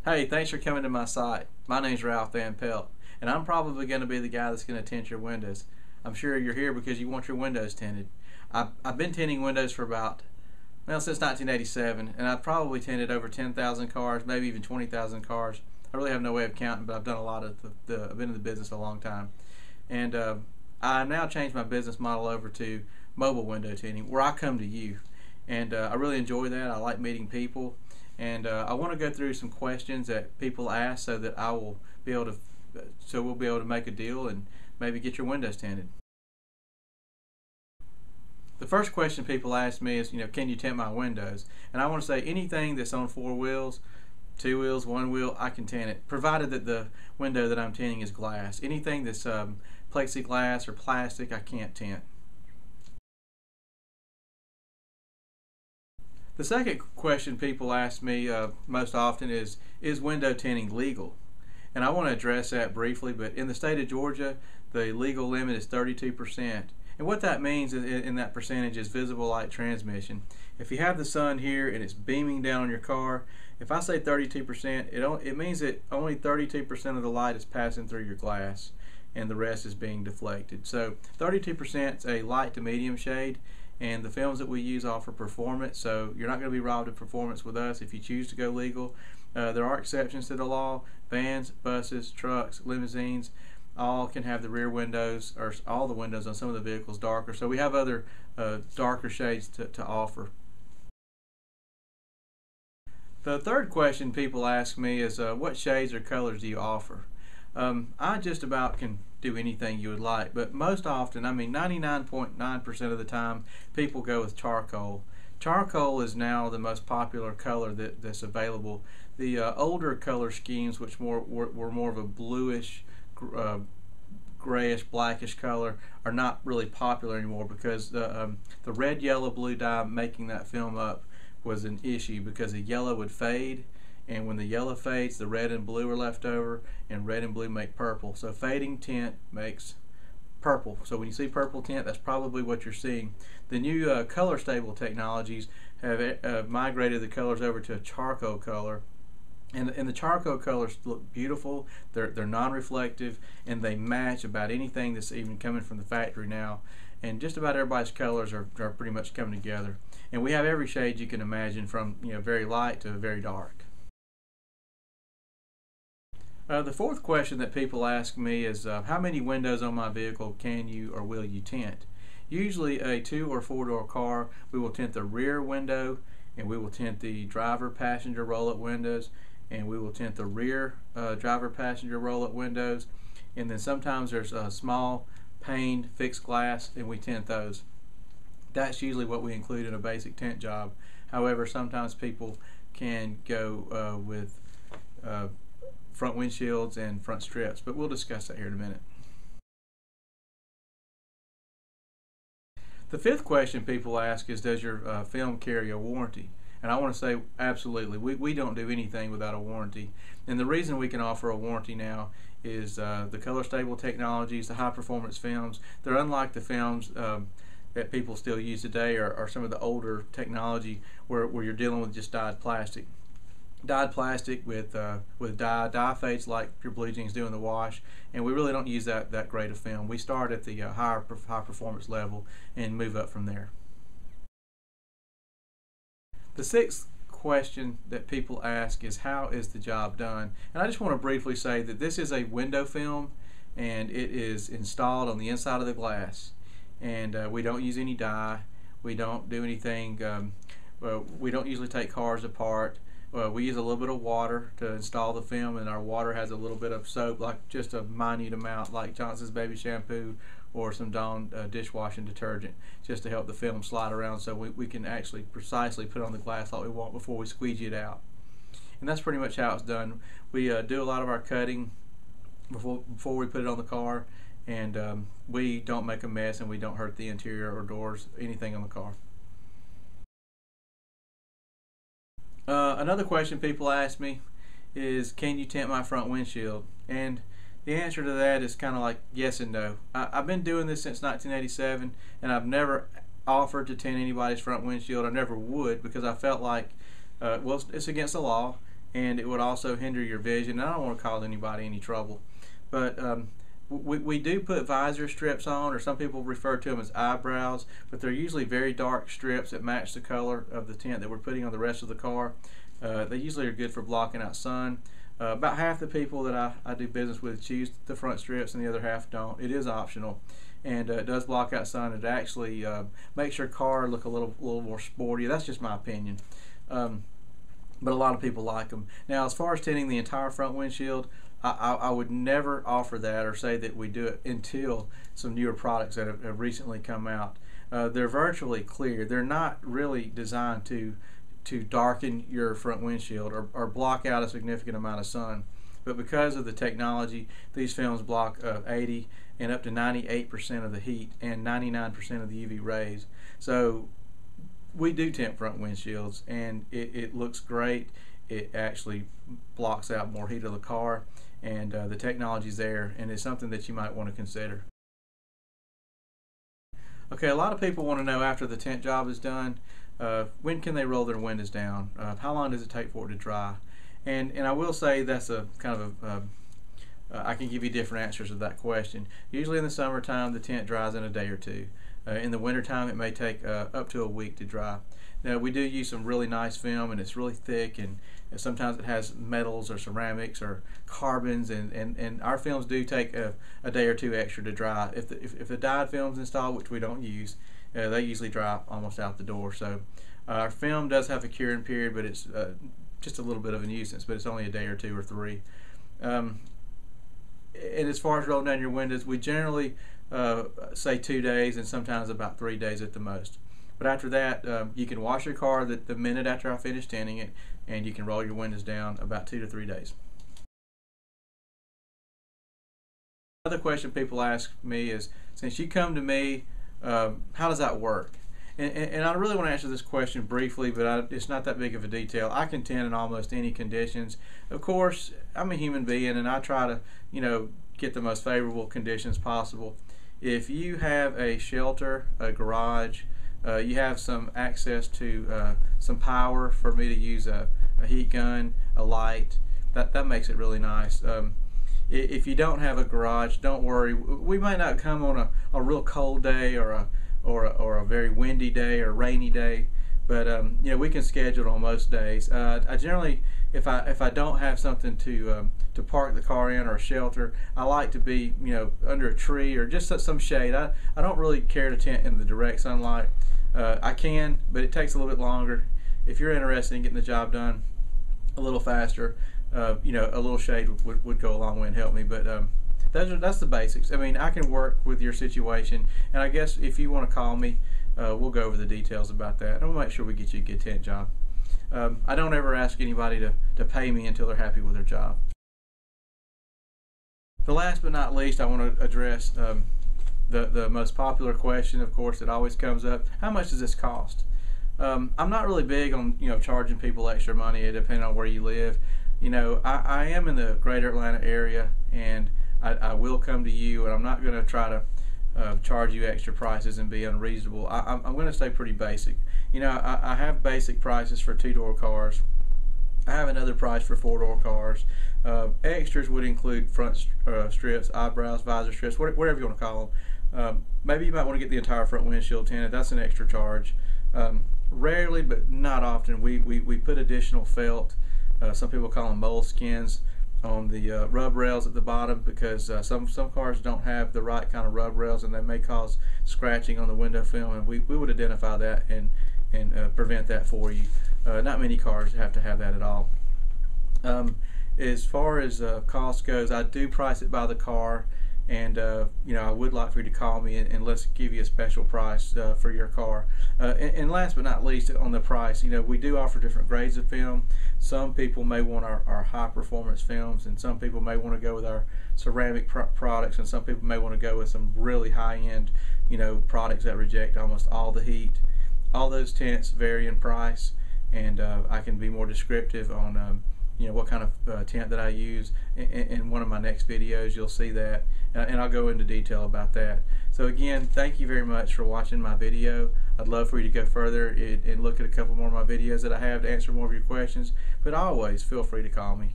Hey, thanks for coming to my site. My name's Ralph Van Pelt, and I'm probably going to be the guy that's going to tint your windows. I'm sure you're here because you want your windows tinted. I've been tinting windows for since 1987, and I've probably tinted over 10,000 cars, maybe even 20,000 cars. I really have no way of counting, but I've done a lot of I've been in the business a long time. And I've now changed my business model over to mobile window tinting, where I come to you. And I really enjoy that. I like meeting people. And I want to go through some questions that people ask so that we'll be able to make a deal and maybe get your windows tinted. The first question people ask me is, can you tint my windows? And I want to say anything that's on 4 wheels, 2 wheels, 1 wheel, I can tint it, provided that the window that I'm tinting is glass. Anything that's plexiglass or plastic, I can't tint. The second question people ask me most often is window tinting legal? And I want to address that briefly, but in the state of Georgia, the legal limit is 32%. And what that means in that percentage is visible light transmission. If you have the sun here and it's beaming down on your car, if I say 32%, it means that only 32% of the light is passing through your glass and the rest is being deflected. So 32% is a light to medium shade, and the films that we use offer performance, so you're not going to be robbed of performance with us if you choose to go legal. There are exceptions to the law. Vans, buses, trucks, limousines, all can have the rear windows, or all the windows on some of the vehicles, darker. So we have other darker shades to offer. The third question people ask me is what shades or colors do you offer? I just about can do anything you would like, but most often, 99.9% of the time, people go with charcoal. Charcoal is now the most popular color that's available. The older color schemes, which were more of a bluish, grayish, blackish color, are not really popular anymore because the red, yellow, blue dye making that film up was an issue because the yellow would fade, and when the yellow fades, the red and blue are left over, and red and blue make purple. So fading tint makes purple. So when you see purple tint, that's probably what you're seeing. The new color stable technologies have migrated the colors over to a charcoal color, and the charcoal colors look beautiful. They're non-reflective, and they match about anything that's even coming from the factory now. And just about everybody's colors are pretty much coming together. And we have every shade you can imagine, from very light to very dark. The fourth question that people ask me is how many windows on my vehicle can you or will you tint? Usually a 2 or 4 door car, we will tint the rear window, and we will tint the driver passenger roll-up windows, and we will tint the rear driver passenger roll-up windows, and then sometimes there's a small paned fixed glass, and we tint those. That's usually what we include in a basic tint job. However, sometimes people can go with front windshields and front strips, but we'll discuss that here in a minute. The fifth question people ask is, does your film carry a warranty? And I want to say absolutely. We don't do anything without a warranty. And the reason we can offer a warranty now is the color stable technologies, the high performance films. They're unlike the films that people still use today, or some of the older technology where you're dealing with just dyed plastic. Dyed plastic with dye fades like your blue jeans do in the wash, and we really don't use that great of film. We start at the high performance level and move up from there. The sixth question that people ask is, how is the job done? And I just want to briefly say that this is a window film, and it is installed on the inside of the glass, and we don't use any dye. We don't do anything. We don't usually take cars apart. We use a little bit of water to install the film, and our water has a little bit of soap, like just a minute amount, like Johnson's baby shampoo or some Dawn dishwashing detergent, just to help the film slide around so we can actually precisely put on the glass like we want before we squeegee it out. And that's pretty much how it's done. We do a lot of our cutting before we put it on the car, and we don't make a mess, and we don't hurt the interior or doors, anything on the car. Another question people ask me is, can you tint my front windshield? And the answer to that is kind of like yes and no. I've been doing this since 1987, and I've never offered to tint anybody's front windshield. I never would, because I felt like well, it's against the law, and it would also hinder your vision. I don't want to cause anybody any trouble, but we do put visor strips on, or some people refer to them as eyebrows, but they're usually very dark strips that match the color of the tint that we're putting on the rest of the car. They usually are good for blocking out sun. About half the people that I do business with choose the front strips and the other half don't. It is optional, and it does block out sun. It actually makes your car look a little more sporty. That's just my opinion. But a lot of people like them. Now, as far as tinting the entire front windshield, I would never offer that or say that we do it until some newer products that have recently come out. They're virtually clear. They're not really designed to darken your front windshield or block out a significant amount of sun. But because of the technology, these films block 80 and up to 98% of the heat and 99% of the UV rays. So we do tint front windshields, and it looks great. It actually blocks out more heat of the car, and the technology's there, and it's something that you might want to consider. Okay, a lot of people want to know after the tint job is done, when can they roll their windows down? How long does it take for it to dry? And I will say that's a kind of I can give you different answers to that question. Usually in the summertime, the tint dries in a day or two. In the wintertime, it may take up to a week to dry. Now, we do use some really nice film, and it's really thick, and sometimes it has metals or ceramics or carbons, and our films do take a day or two extra to dry. If the dyed film's installed, which we don't use, they usually dry almost out the door. So our film does have a curing period, but it's just a little bit of a nuisance, but it's only a day or two or three. And as far as rolling down your windows, we generally say 2 days, and sometimes about 3 days at the most. But after that, you can wash your car the minute after I finish tinting it, and you can roll your windows down about 2 to 3 days. Another question people ask me is, since you come to me, how does that work? And I really want to answer this question briefly, but it's not that big of a detail. I can tint in almost any conditions. Of course, I'm a human being, and I try to, get the most favorable conditions possible. If you have a shelter, a garage, you have some access to some power for me to use a heat gun, a light, that makes it really nice. If you don't have a garage, don't worry. We might not come on a real cold day or a very windy day or rainy day, but we can schedule it on most days. I generally, if I don't have something to park the car in or a shelter, I like to be under a tree or just some shade. I don't really care to tint in the direct sunlight. I can, but it takes a little bit longer. If you're interested in getting the job done a little faster, a little shade would go a long way and help me. But that's the basics. I mean, I can work with your situation, and I guess if you want to call me, we'll go over the details about that, and we'll make sure we get you a good tint job. I don't ever ask anybody to pay me until they're happy with their job. The last but not least, I want to address the most popular question, of course, that always comes up: how much does this cost? I'm not really big on charging people extra money depending on where you live. I am in the greater Atlanta area, and I will come to you, and I'm not going to try to charge you extra prices and be unreasonable. I'm going to stay pretty basic. I have basic prices for 2-door cars. I have another price for 4-door cars. Extras would include front strips, eyebrows, visor strips, whatever you want to call them. Maybe you might want to get the entire front windshield tinted. That's an extra charge. Rarely, but not often, we put additional felt. Some people call them moleskins on the rub rails at the bottom, because some cars don't have the right kind of rub rails, and they may cause scratching on the window film, and we would identify that and prevent that for you. Not many cars have to have that at all. As far as cost goes, I do price it by the car, and I would like for you to call me and let's give you a special price for your car. And last but not least, on the price, we do offer different grades of film. Some people may want our high performance films, and some people may want to go with our ceramic products, and some people may want to go with some really high end products that reject almost all the heat. All those tints vary in price, and I can be more descriptive on what kind of tint that I use. In one of my next videos, you'll see that, and I'll go into detail about that. So again, thank you very much for watching my video. I'd love for you to go further and look at a couple more of my videos that I have to answer more of your questions, but always feel free to call me.